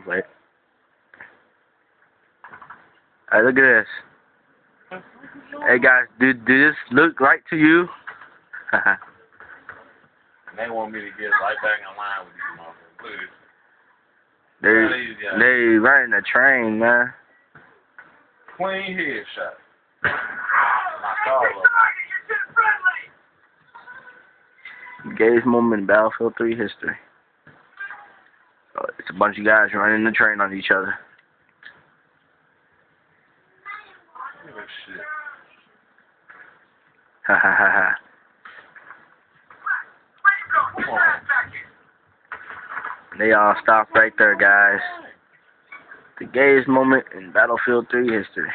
Wait. Hey, look at this. Hey guys, do this look right to you? They want me to get right back in line with these motherfuckers. Look at this. They running a train, man. Clean headshot. Knocked all of them. Gayest moment in Battlefield 3 history. It's a bunch of guys running the train on each other. Look at this shit. Ha ha ha ha. They all stopped right there, guys. The gayest moment in Battlefield 3 history.